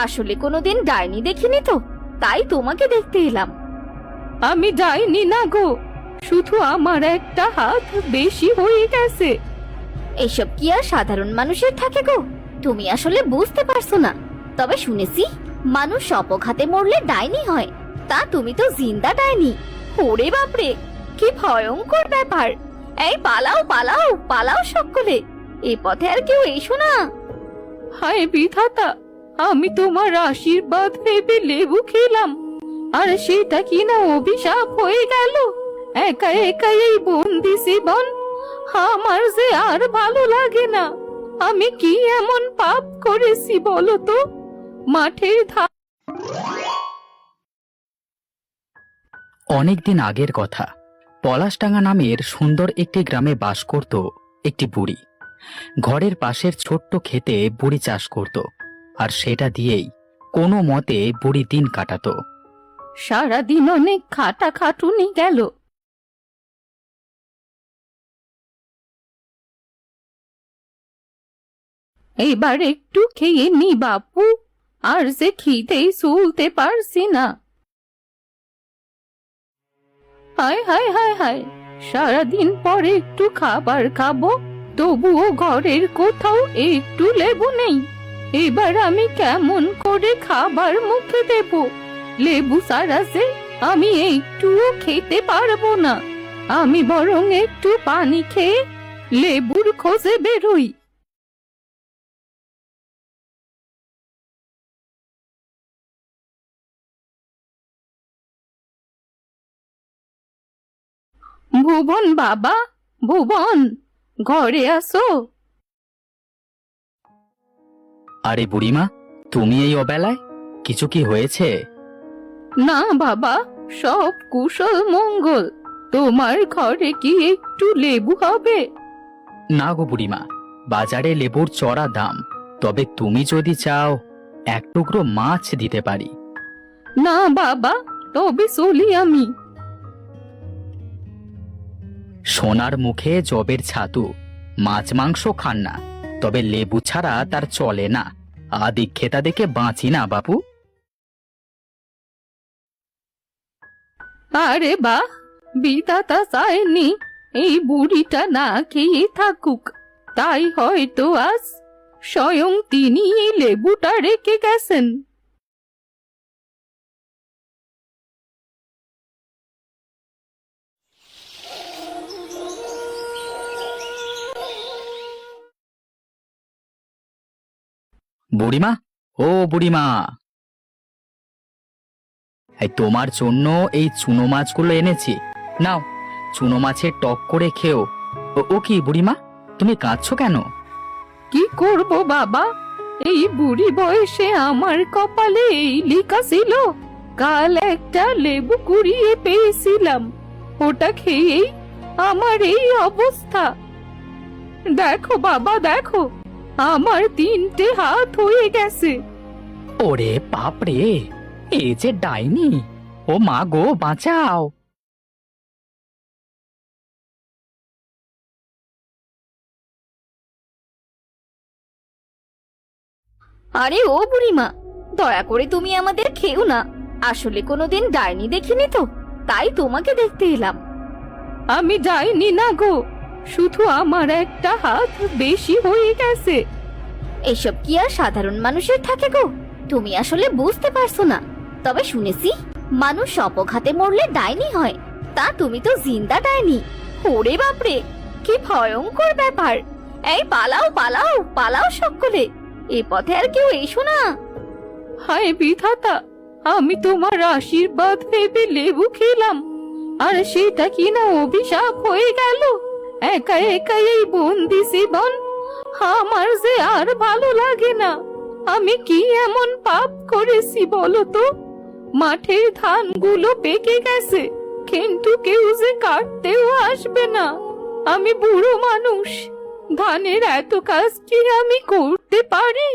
আসলে কোনোদিন ডাইনি দেখিনি তো, তাই তোমাকে দেখতে এলাম। আমি ডাইনি না গো, শুধু আমার একটা হাত বেশি হয়ে গেছে। এসব কি আর সাধারণ মানুষের থাকে গো? তুমি আসলে বুঝতে পারছো না। তবে শুনেছি মানুষ অপঘাতে মরলে ডাইনি হয়, তা তুমি তো জিন্দা ডাইনি। ওরে বাপরে, কি ভয়ঙ্কর ব্যাপার! এই পালাও পালাও পালাও সকলে, এই পথে আর কেউ এসো না। হায় বিধাতা, আমি তোমার আশীর্বাদ ভেবে লেবু খেলাম, আর সেটা কিনা অভিশাপ হয়ে গেল। একা একা এই বন্দি জীবন, আমার যে আর ভালো লাগে না। আমি কি এমন পাপ করেছি বলো তো? মাঠের ধার। অনেকদিন আগের কথা। পলাশডাঙ্গা নামের সুন্দর একটি গ্রামে বাস করত একটি বুড়ি। ঘরের পাশের ছোট্ট ক্ষেতে বুড়ি চাষ করত, আর সেটা দিয়েই কোনো মতে বুড়ি দিন কাটাতো। সারাদিন অনেক খাটাখাটুনি গেল। এবার একটু খেয়ে নি বাপু, আর যে খিদেই চলতে পারছি না। হায় হায় হায় হায়, সারাদিন পরে একটু খাবার খাবো, তবুও ঘরের কোথাও একটু লেবু নেই। এবার আমি কেমন করে খাবার মুখে দেব? লেবু ছাড়া যে আমি একটুও খেতে পারবো না। আমি বরং একটু পানি খেয়ে লেবুর খোঁজে বেরোই। ভুবন বাবা, ভুবন, ঘরে আসো। আরে বুড়িমা, তুমি এই অবেলায়? কিছু কি হয়েছে? না বাবা, সব কুশল মঙ্গল। তোমার ঘরে কি একটু লেবু হবে? না গো বুড়িমা, বাজারে লেবুর চড়া দাম। তবে তুমি যদি চাও, এক টুকরো মাছ দিতে পারি। না বাবা, তবে চলি আমি। সোনার মুখে জবের ছাতু। মাছ মাংস খান না, তবে লেবু ছাড়া তার চলে না। আদিক্ষেতা দেখে বাঁচি না বাপু। আরে বাহ, বিধাতা চায়নি এই বুড়িটা না খেয়ে থাকুক, তাই হয়তো আজ স্বয়ং তিনি এই লেবুটা রেখে গেছেন। বুড়িমা, ও বুড়িমা, এই তোমার জন্য এই চুনো মাছগুলো এনেছি। নাও, চুনো মাছের টক করে খেও। ও কি বুড়িমা, তুমি কাঁদছো কেন? কি করব বাবা, এই বুড়ি বয়সে আমার কপালে এই লেখা ছিল। কাল একটা লেবু কুড়িয়ে পেয়েছিলাম, ওটা খেয়েই আমার এই অবস্থা। দেখো বাবা দেখো, আমার 3টে হাত হয়ে গেছে। ওরে বাপরে, এ যে ডাইনি! ও মা গো, বাঁচাও! আরে ও বুড়িমা, দয়া করে তুমি আমাদের খেও না। আসলে কোনোদিন ডাইনি দেখিনি তো, তাই তোমাকে দেখতে এলাম। আমি যাইনি না গো, শুধু আমার একটা হাত বেশি হয়ে গেছে। এসব কি আর সাধারণ মানুষের থাকে গো? তুমি আসলে বুঝতে পারছো না। তবে শুনেছি মানুষ অপঘাতে মরলে ডাইনি হয়, তা তুমি তো জিন্দা ডাইনি। ওরে বাপরে, কি ভয়ঙ্কর ব্যাপার! এই পালাও পালাও পালাও সকলে, এই পথে আর কেউ এসো না। হায় বিধাতা, আমি তোমার আশীর্বাদ ভেবে লেবু খেলাম, আর সেটা কিনা অভিশাপ হয়ে গেল। একা একা এই বন্দি জীবন, আমার যে আর ভালো লাগে না। আমি কি এমন পাপ করেছি বলো তো? মাঠের ধানগুলো পেকে গেছে, কিন্তু কেউ যে কাটতেও আসবে না। আমি বুড়ো মানুষ, ধানের এত কাজ কি আমি করতে পারি?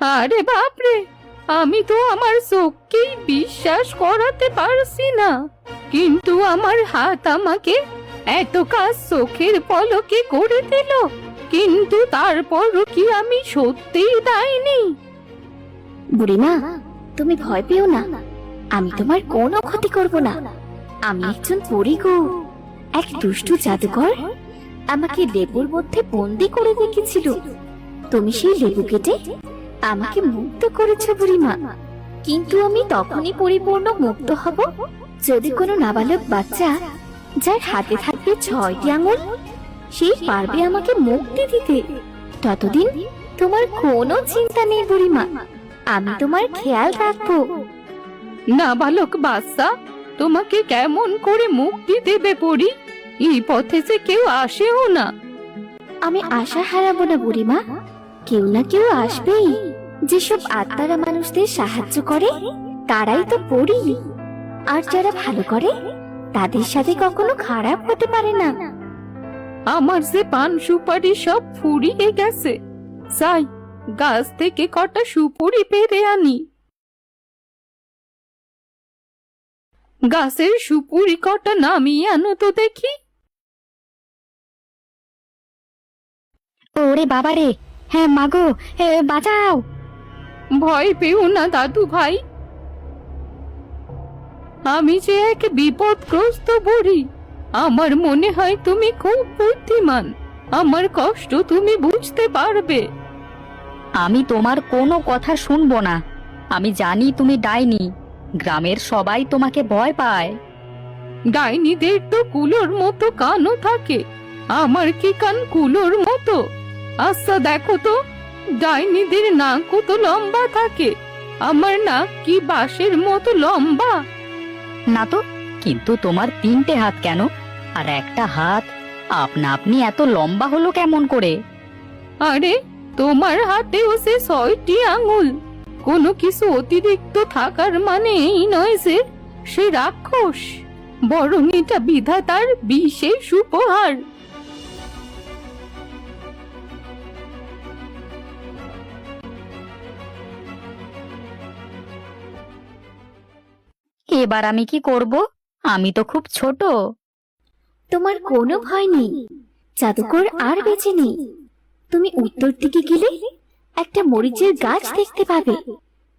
আরে বাপরে, আমি তো আমার চোখকেই বিশ্বাস করাতে পারছি না। কিন্তু আমার হাত আমাকে এত কাজ চোখের পলকে করে দিল, কিন্তু তারপরও কি আমি সত্যিই ডাইনি? বুড়িমা, তুমি ভয় পেও না, আমি তোমার কোনো ক্ষতি করব না। আমি একজন পরী গো। এক দুষ্টু জাদুকর আমাকে লেবুর মধ্যে বন্দি করে রেখেছিল। তুমি সেই লেবু কেটে আমাকে মুক্ত করেছো বুড়িমা। কিন্তু আমি তখনই পরিপূর্ণ মুক্ত হব যদি কোনো নাবালক বাচ্চা, যার হাতে থাকবে 6টি আঙুল, সেই পারবে আমাকে মুক্তি দিতে। ততদিন তোমার কোনো চিন্তা নেই বুড়িমা, আমি তোমার খেয়াল রাখবো। নাবালক বাচ্চা তোমাকে কেমন করে মুক্তি দেবে পরি? এই পথে যে কেউ আসেও না। আমি আশা হারাবো না বুড়িমা, কেউ না কেউ আসবেই। যেসব আত্মারা মানুষদের সাহায্য করে তারাই তো পড়ি, আর যারা ভালো করে তাদের সাথে কখনো খারাপ হতে পারে না। আমার যে পান সুপারি সব ফুরিয়ে গেছে, যাই গাছ থেকে কটা সুপুরি পেরে আনি। গাছের সুপুরি কটা নামিয়ে আনো তো দেখি। ওরে বাবা রে, হ্যাঁ মাগো, বাঁচাও। ভয় পেও না দাদু ভাই, আমি যে এক বিপদগ্রস্ত বুড়ি। আমার মনে হয় তুমি খুব বুদ্ধিমান, আমার কষ্ট তুমি বুঝতে পারবে। আমি তোমার কোনো কথা শুনবো না। আমি জানি তুমি ডাইনি, গ্রামের সবাই তোমাকে ভয় পায়। ডাইনিদের তো কুলোর মতো কানও থাকে, আমার কি কান কুলোর মতো? আচ্ছা দেখো তো, ডাইনিদের নাক কত লম্বা থাকে, আমার নাক কি বাঁশের মতো লম্বা? না তো, কিন্তু তোমার 3টে হাত কেন? আর একটা হাত আপনা আপনি এত লম্বা হলো কেমন করে? আরে তোমার হাতেও সে 6টি আঙুল। কোনো কিছু অতিরিক্ত থাকার মানে এই নয় যে সে রাক্ষস, বরং এটা বিধাতার বিশেষ উপহার। এবার আমি কি করব? আমি তো খুব ছোট। তোমার কোনো ভয় নেই, জাদুকর আর বেঁচে নেই। তুমি উত্তর দিকে গেলে একটা মরিচের গাছ দেখতে পাবে,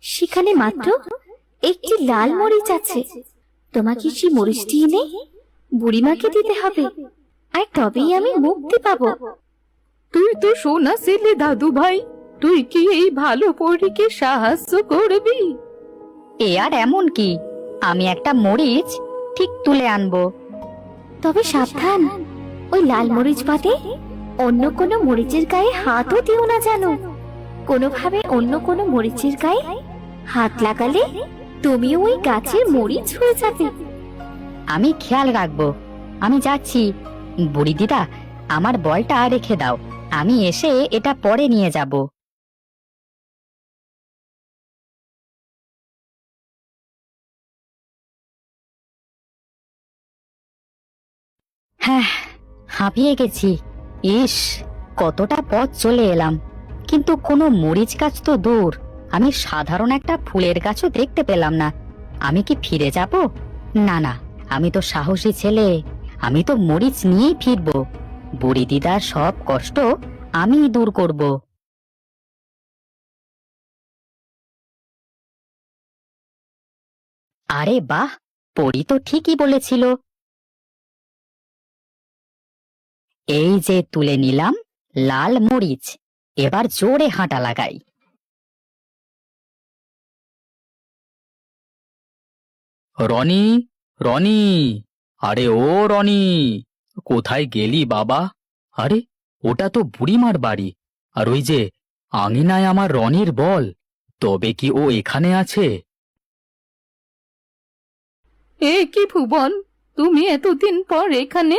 সেখানে মাত্র একটি লাল মরিচ আছে। তোমাকে সেই মরিচটি এনে বুড়িমাকে দিতে হবে, আর তবেই আমি মুক্তি পাবো। তুই তো সোনা ছেলে দাদু ভাই, তুই কি এই ভালো পরীকে সাহায্য করবি? এ আর এমন কি, আমি একটা মরিচ ঠিক তুলে আনবো। তবে সাবধান, ওই লাল মরিচ বাদে অন্য কোনো মরিচের গায়ে হাতও দিও না জানো। কোনোভাবে অন্য কোনো মরিচের গায়ে হাত লাগালে তুমি ওই গাছের মরিচ হয়ে যাবে। আমি খেয়াল রাখবো। আমি যাচ্ছি। বুড়ি দিদা, আমার বলটা রেখে দাও, আমি এসে এটা পরে নিয়ে যাব। হ্যাঁ, হাঁপিয়ে গেছি। ইস, কতটা পথ চলে এলাম, কিন্তু কোনো মরিচ গাছ তো দূর। আমি সাধারণ একটা ফুলের গাছও দেখতে পেলাম না। আমি কি ফিরে যাব? না না, আমি তো সাহসী ছেলে, আমি তো মরিচ নিয়েই ফিরবো। বুড়ি দিদার সব কষ্ট আমিই দূর করব। আরে বাহ, পরি তো ঠিকই বলেছিল। এই যে তুলে নিলাম লাল মরিচ, এবার জোরে হাঁটা লাগাই। রনি, রনি, আরে ও রনি, কোথায় গেলি বাবা? আরে ওটা তো বুড়িমার বাড়ি, আর ওই যে আঙিনায় আমার রনির বল, তবে কি ও এখানে আছে? এ কি ভুবন, তুমি এতদিন পর এখানে?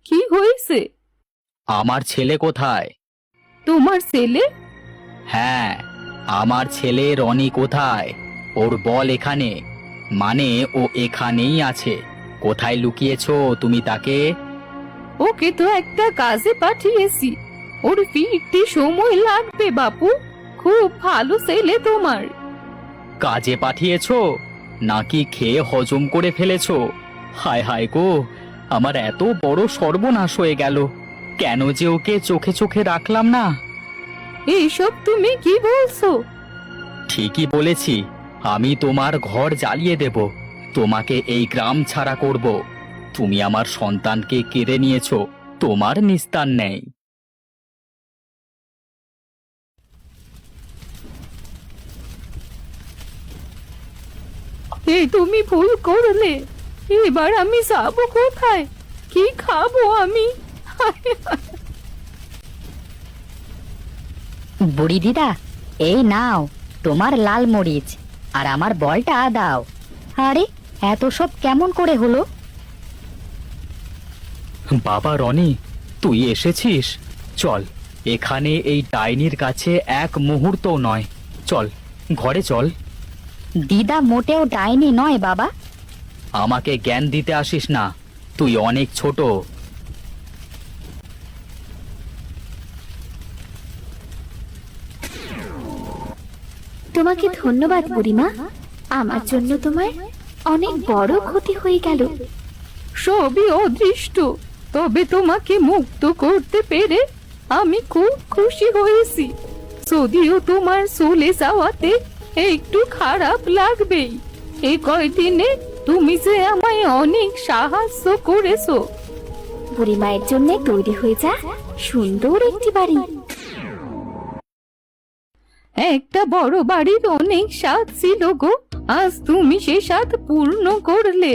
কি হয়েছে? আমার ছেলে কোথায়? তোমার ছেলে? হ্যাঁ, আমার ছেলে রনি কোথায়? ওর বল এখানে, মানে ও এখানেই আছে। কোথায় লুকিয়েছো তুমি তাকে? ওকে তো একটা কাজে পাঠিয়েছি, ওর ফিরতে সময় লাগবে বাপু। খুব ভালো ছেলে তোমার। কাজে পাঠিয়েছো নাকি খেয়ে হজম করে ফেলেছো? হায় হায় গো, আমার এত বড় সর্বনাশ হয়ে গেল। কেন যে ওকে চোখে চোখে রাখলাম না। এইসব তুমি কি বলছো? ঠিকই বলেছি, আমি তোমার ঘর জ্বালিয়ে দেব, তোমাকে এই গ্রাম ছাড়া করব। তুমি আমার সন্তানকে কেড়ে নিয়েছো, তোমার নিস্তার নেই। এই তুমি ভুল করলে। এবার আমি যাবো কোথায়? কি খাবো আমি? বুড়ি দিদা, এই নাও তোমার লাল মরিচ, আর আমার বলটা দাও। আরে এত সব কেমন করে হলো? বাবা রনি, তুই এসেছিস? চল, এখানে এই ডাইনির কাছে এক মুহূর্তও নয়। চল, ঘরে চল। দিদা মোটেও ডাইনি নয় বাবা। আমাকে জ্ঞান দিতে আসিস না, তুই অনেক ছোট। তোমাকে ধন্যবাদ বুড়িমা, আমার জন্য তোমার অনেক বড় ক্ষতি হয়ে গেল। সবই অদৃষ্ট, তবে তোমাকে মুক্ত করতে পেরে আমি খুব খুশি হয়েছি। যদিও তোমার চলে যাওয়াতে একটু খারাপ লাগবেই, এই কয়দিনে তুমি যে আমায় অনেক সাহায্য করেছো। বুড়িমায়ের জন্য তৈরি হয়ে যা সুন্দর একটি বাড়ি। একটা বড় বাড়ির অনেক স্বাদ ছিল গো, আজ তুমি সে স্বাদ পূর্ণ করলে।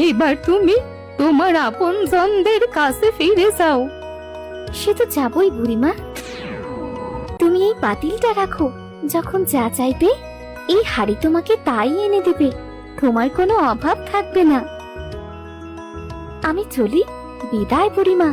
এবার তুমি তোমার আপনজনদের কাছে ফিরে যাও। সে তো যাবই বুড়িমা। তুমি এই পাতিলটা রাখো, যখন যা চাইবে এই হাড়ি তোমাকে তাই এনে দেবে, তোমার কোনো অভাব থাকবে না। আমি চলি, বিদায় বুড়িমা।